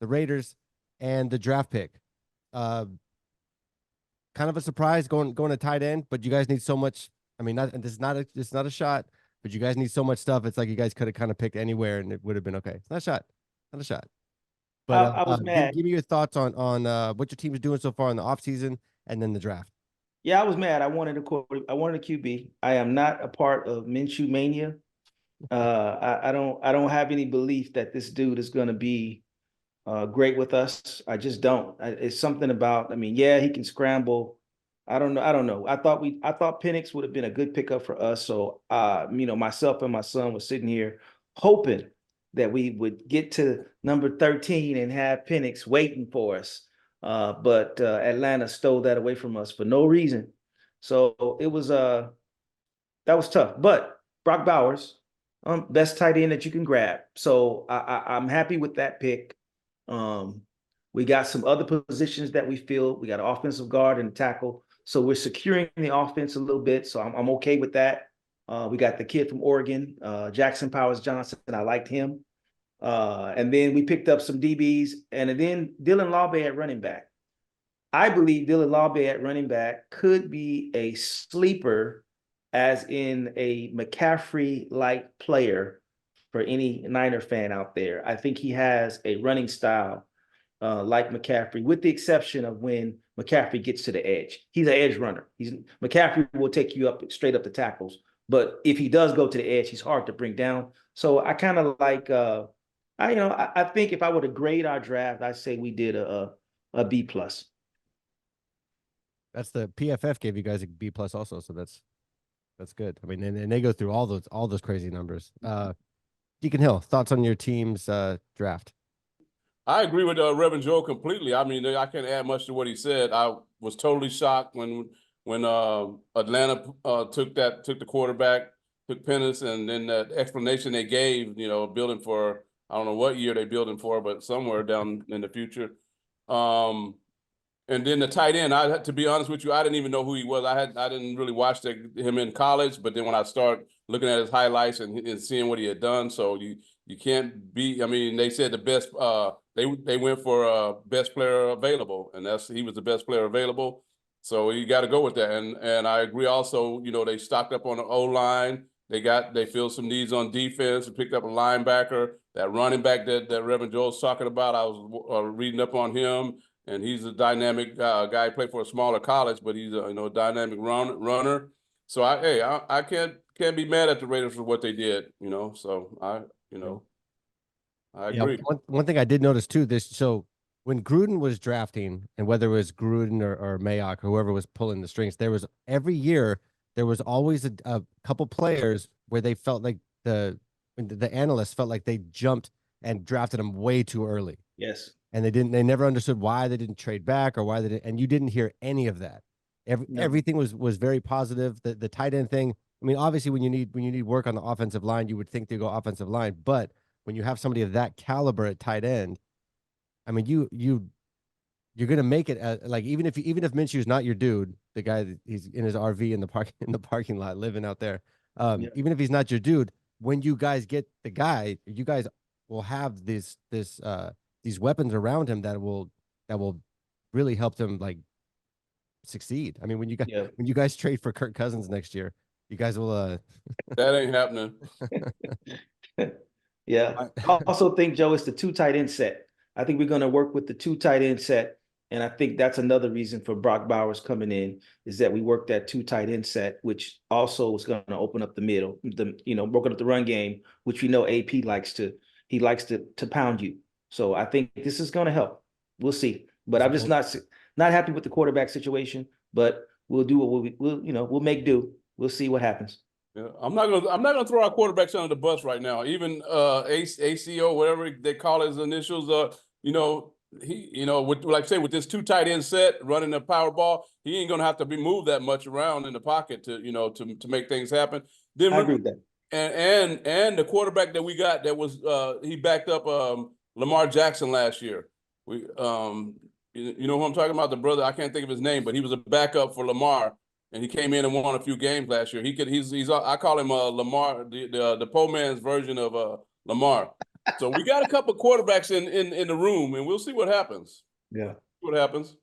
the Raiders, and the draft pick. Uh, Kind of a surprise going to tight end, but you guys need so much. I mean, this is not it's not a shot, but you guys need so much stuff. It's like you guys could have kind of picked anywhere and it would have been okay. It's not a shot, not a shot. But I was mad. give me your thoughts on what your team is doing so far in the offseason and then the draft. Yeah, I was mad. I wanted a QB. I am not a part of Minshew mania. I don't have any belief that this dude is going to be great with us. I just don't. It's something about. I mean, yeah, he can scramble. I don't know. I don't know. I thought Penix would have been a good pickup for us. So, myself and my son were sitting here hoping that we would get to number 13 and have Penix waiting for us. But Atlanta stole that away from us for no reason. So it was that was tough. But Brock Bowers, best tight end that you can grab. So I'm happy with that pick. We got some other positions that we feel. We got an offensive guard and tackle. So we're securing the offense a little bit. So I'm okay with that. We got the kid from Oregon, Jackson Powers Johnson. I liked him. And then we picked up some DBs, and then Dylan Lawbey at running back. I believe Dylan Lawbey at running back could be a sleeper, as in a McCaffrey-like player for any Niner fan out there. I think he has a running style like McCaffrey, with the exception of when McCaffrey gets to the edge. He's an edge runner. McCaffrey will take you up straight up the tackles, but if he does go to the edge, he's hard to bring down. So I kind of like I think if I were to grade our draft, I'd say we did a B plus. That's the PFF gave you guys a B plus also, so that's good. I mean, and they go through all those crazy numbers. Deacon Hill, thoughts on your team's draft? I agree with Reverend Joe completely. I mean, I can't add much to what he said. I was totally shocked when Atlanta took the quarterback, took Penix, and then that explanation they gave, building for, I don't know what year they building for, but somewhere down in the future. And then the tight end, to be honest with you, I didn't even know who he was. I didn't really watch him in college, but then when I start looking at his highlights and seeing what he had done, so you can't be. I mean, they said the best. They went for best player available, and he was the best player available. So you got to go with that. And I agree also. They stocked up on the O-line. They filled some needs on defense and picked up a linebacker. That running back that Reverend Joel's talking about, I was reading up on him. And he's a dynamic guy. He played for a smaller college, but he's a dynamic runner. So I can't be mad at the Raiders for what they did. So I agree. One thing I did notice too. So when Gruden was drafting, and whether it was Gruden or Mayock or whoever was pulling the strings, every year there was always a couple players where they felt like the analysts felt like they jumped and drafted them way too early. Yes. And they never understood why they didn't trade back or why they didn't, and you didn't hear any of that. Everything was very positive. The tight end thing. I mean, obviously when you need work on the offensive line, you would think they go offensive line, but when you have somebody of that caliber at tight end, I mean, you're gonna make it like even if Minshew's not your dude, the guy that he's in his RV in the parking lot living out there, even if he's not your dude, when you guys get the guy, you guys will have these weapons around him that will really help them like succeed. I mean, when you guys trade for Kirk Cousins next year, you guys will that ain't happening. Yeah. I also think, Joe, it's the 2 tight end set. I think we're going to work with the 2 tight end set. And I think that's another reason for Brock Bowers coming in, is that we work that 2 tight end set, which also is going to open up the middle, working up the run game, which we know AP likes to pound you. So I think this is going to help. We'll see. But I'm just not happy with the quarterback situation, but we'll do what we'll make do. We'll see what happens. Yeah, I'm not gonna throw our quarterbacks under the bus right now. Even ACO, whatever they call his initials, with this 2 tight end set running the power ball, he ain't gonna have to be moved that much around in the pocket to make things happen. Then I agree with that. And the quarterback that we got that was he backed up Lamar Jackson last year. We you know who I'm talking about, the brother, I can't think of his name, but he was a backup for Lamar. And he came in and won a few games last year. He's I call him Lamar, the poor man's version of Lamar. So we got a couple quarterbacks in the room, and we'll see what happens. Yeah. What happens?